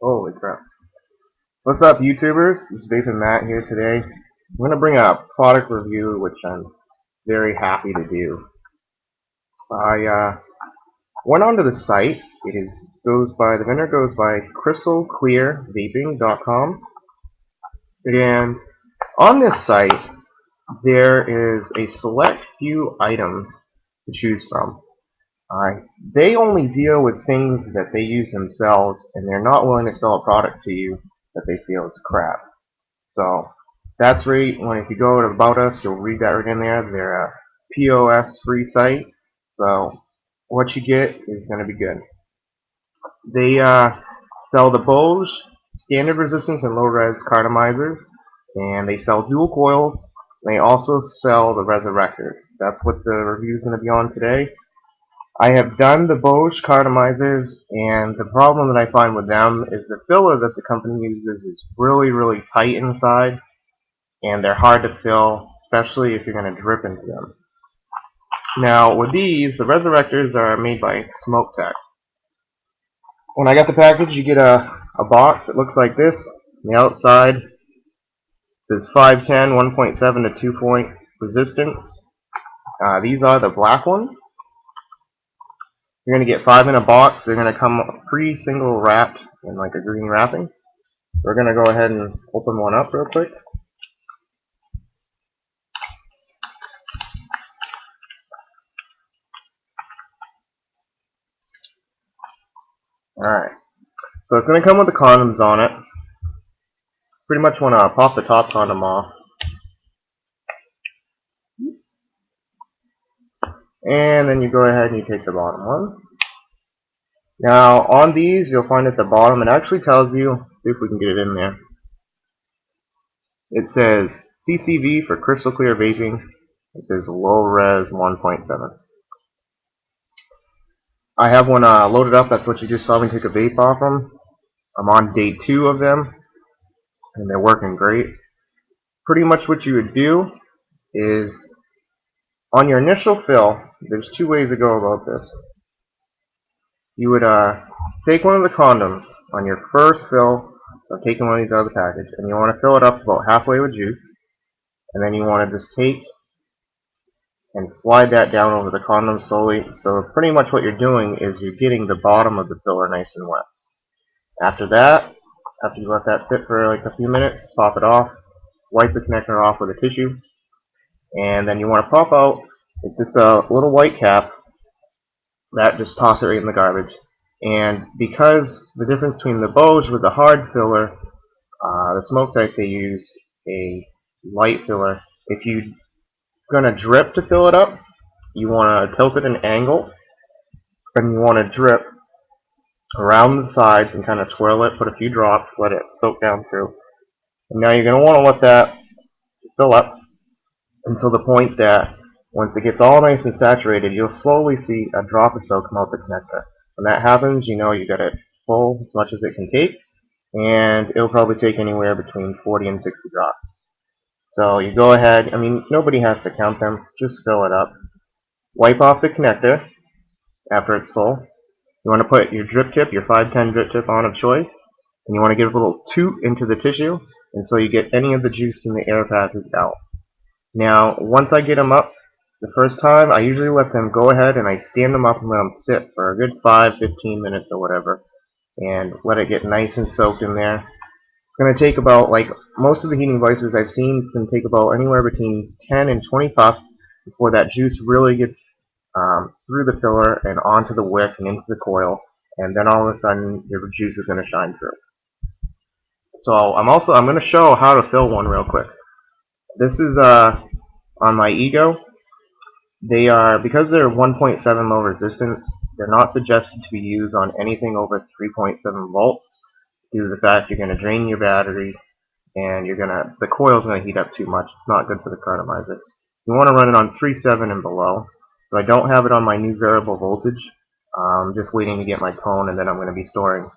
Holy crap. What's up, YouTubers? It's vapingmatt here today. I'm going to bring a product review, which I'm very happy to do. I went onto the site. The vendor goes by crystalclearvaping.com. And on this site, there is a select few items to choose from. They only deal with things that they use themselves, and they're not willing to sell a product to you that they feel is crap. So that's right. If you go to About Us, you'll read that right in there. They're a POS free site, so what you get is going to be good. They sell the Bose standard resistance and low res cartomizers, and they sell dual coils. They also sell the resurrectors. That's what the review is going to be on today. I have done the Bose cartomizers, and the problem that I find with them is the filler that the company uses is really, really tight inside, and they're hard to fill, especially if you're going to drip into them. Now, with these, the resurrectors are made by Smoke Tech. When I got the package, you get a box that looks like this. On the outside, there's 510, 1.7 to 2 point resistance. These are the black ones. You're going to get 5 in a box. They're going to come pre-single wrapped in like a green wrapping. So we're going to go ahead and open one up real quick. Alright, so it's going to come with the condoms on it. Pretty much want to pop the top condom off. And then you go ahead and you take the bottom one. Now on these, you'll find at the bottom, it actually tells you, see if we can get it in there. It says CCV for crystal clear vaping. It says low res 1.7. I have one loaded up. That's what you just saw me take a vape off them. I'm on day 2 of them, and they're working great. Pretty much what you would do is, on your initial fill, there's 2 ways to go about this. You would take one of the condoms on your first fill of taking one of these out of the package, and you want to fill it up about halfway with juice, and then you want to just take and slide that down over the condom slowly. So pretty much what you're doing is you're getting the bottom of the filler nice and wet. After that, after you let that sit for like a few minutes, pop it off, wipe the connector off with a tissue, and then you want to pop out, it's just a little white cap, that just toss it right in the garbage. And because the difference between the Bose with the hard filler, the Smoke Tech, they use a light filler. If you're going to drip to fill it up, you want to tilt it at an angle, and you want to drip around the sides and kind of twirl it, put a few drops, let it soak down through. And now you're going to want to let that fill up until the point that once it gets all nice and saturated, you'll slowly see a drop or so come out the connector. When that happens, you know you got it full as much as it can take, and it'll probably take anywhere between 40 and 60 drops. So you go ahead, I mean, nobody has to count them, just fill it up. Wipe off the connector after it's full. You want to put your drip tip, your 510 drip tip on of choice, and you want to give a little toot into the tissue until you get any of the juice in the air passes out. Now, once I get them up, the first time, I usually let them go ahead and I stand them up and let them sit for a good 5-15 minutes or whatever, and let it get nice and soaked in there. It's going to take about, like most of the heating devices I've seen, can take about anywhere between 10 and 20 puffs before that juice really gets through the filler and onto the wick and into the coil, and then all of a sudden your juice is going to shine through. So I'm going to show how to fill one real quick. This is on my Ego. They are, because they're 1.7 low resistance, they're not suggested to be used on anything over 3.7 volts due to the fact you're going to drain your battery and the coil's going to heat up too much. It's not good for the cartomizer. You want to run it on 3.7 and below. So I don't have it on my new variable voltage. I'm just waiting to get my tone, and then I'm going to be storing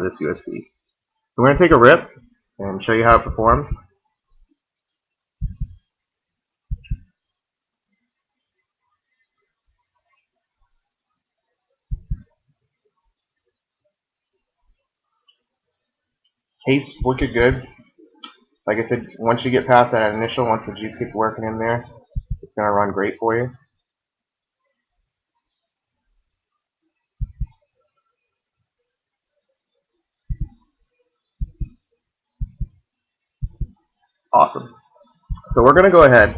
this USB. So we're going to take a rip and show you how it performs. Tastes wicked good. Like I said, once you get past that initial, once the juice gets working in there, it's going to run great for you. Awesome. So we're going to go ahead.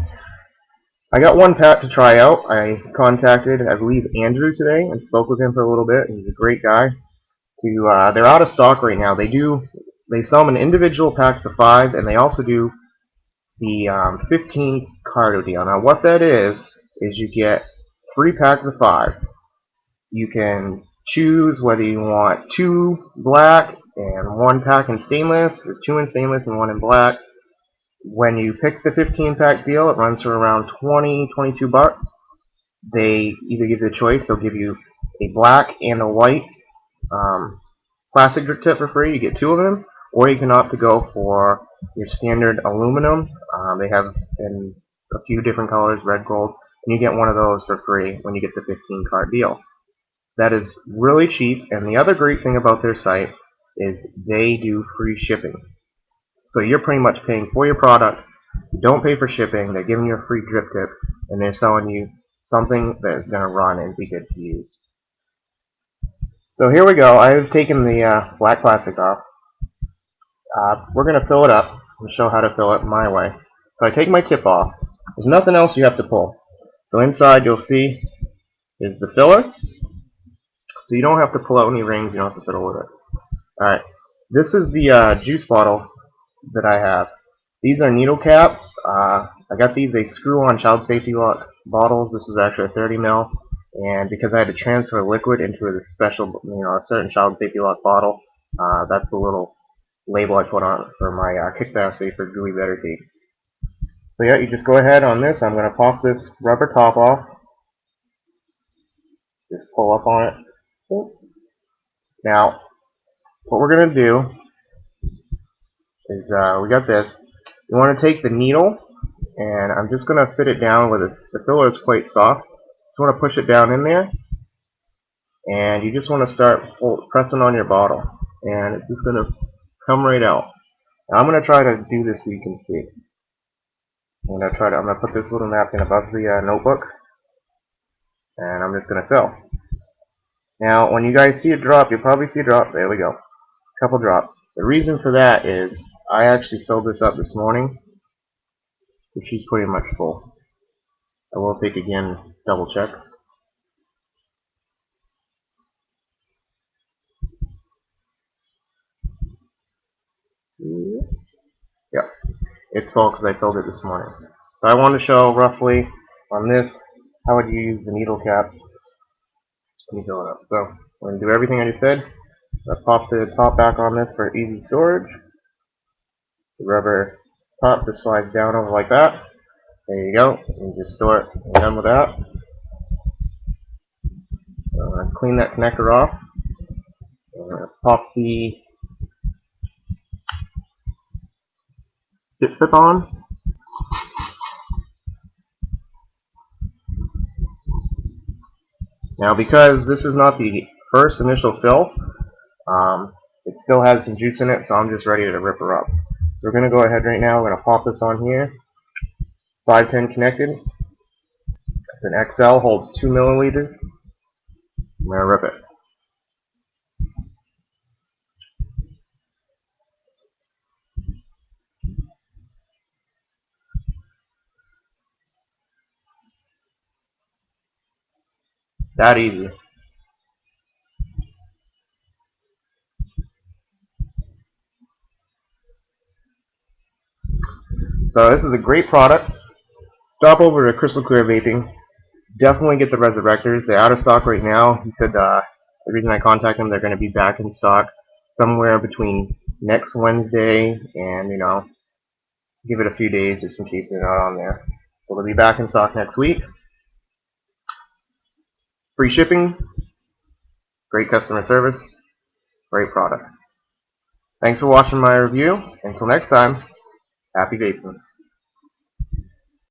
I got one pack to try out. I contacted, I believe, Andrew today and spoke with him for a little bit. He's a great guy. They're out of stock right now. They sell them in individual packs of 5, and they also do the 15 cardo deal. Now what that is you get 3 packs of 5. You can choose whether you want 2 black and 1 pack in stainless, or 2 in stainless and 1 in black. When you pick the 15 pack deal, it runs for around 22 bucks. They either give you a choice, they'll give you a black and a white plastic drip tip for free. You get 2 of them, or you can opt to go for your standard aluminum. They have in a few different colors, red, gold, and you get one of those for free when you get the 15 card deal. That is really cheap, and the other great thing about their site is they do free shipping. So you're pretty much paying for your product. You don't pay for shipping. They're giving you a free drip tip, and they're selling you something that is going to run and be good to use. So here we go. I've taken the black plastic off. We're going to fill it up. I'll show how to fill it my way. So I take my tip off. There's nothing else you have to pull. So inside you'll see is the filler. So you don't have to pull out any rings. You don't have to fiddle with it. Alright. This is the juice bottle that I have. These are needle caps. I got these. They screw on child safety lock bottles. This is actually a 30 ml. And because I had to transfer liquid into a special, a certain child safety lock bottle, that's the little label I put on for my kickback safer gooey better tape. So yeah, you just go ahead on this. I'm going to pop this rubber top off. Just pull up on it. Now, what we're going to do is we got this. You want to take the needle, and I'm just going to fit it down with it. The filler is quite soft. Just want to push it down in there, and you just want to start pressing on your bottle, and it's just going to come right out. Now I'm going to try to do this so you can see. I'm going to put this little napkin above the notebook, and I'm just going to fill. Now, when you guys see a drop, you'll probably see a drop. There we go. A couple drops. The reason for that is I actually filled this up this morning, which is pretty much full. I will take again, double check. Yeah, it's full because I filled it this morning. So I want to show roughly on this how would you use the needle caps when you fill it up. So I'm going to do everything I just said. I pop the top back on this for easy storage. The rubber top just slides down over like that. There you go. You just store it. I'm done with that. Clean that connector off. Pop the tip on. Now, because this is not the first initial fill, it still has some juice in it, so I'm just ready to rip her up. So we're going to go ahead right now. We're going to pop this on here. 510 connected. It's an XL, holds 2 milliliters. I'm going to rip it. That easy. So this is a great product. Stop over to Crystal Clear Vaping. Definitely get the resurrectors. They're out of stock right now. He said the reason I contacted them, they're going to be back in stock somewhere between next Wednesday and, give it a few days just in case they're not on there. So they'll be back in stock next week. Free shipping, great customer service, great product. Thanks for watching my review. Until next time, happy vaping.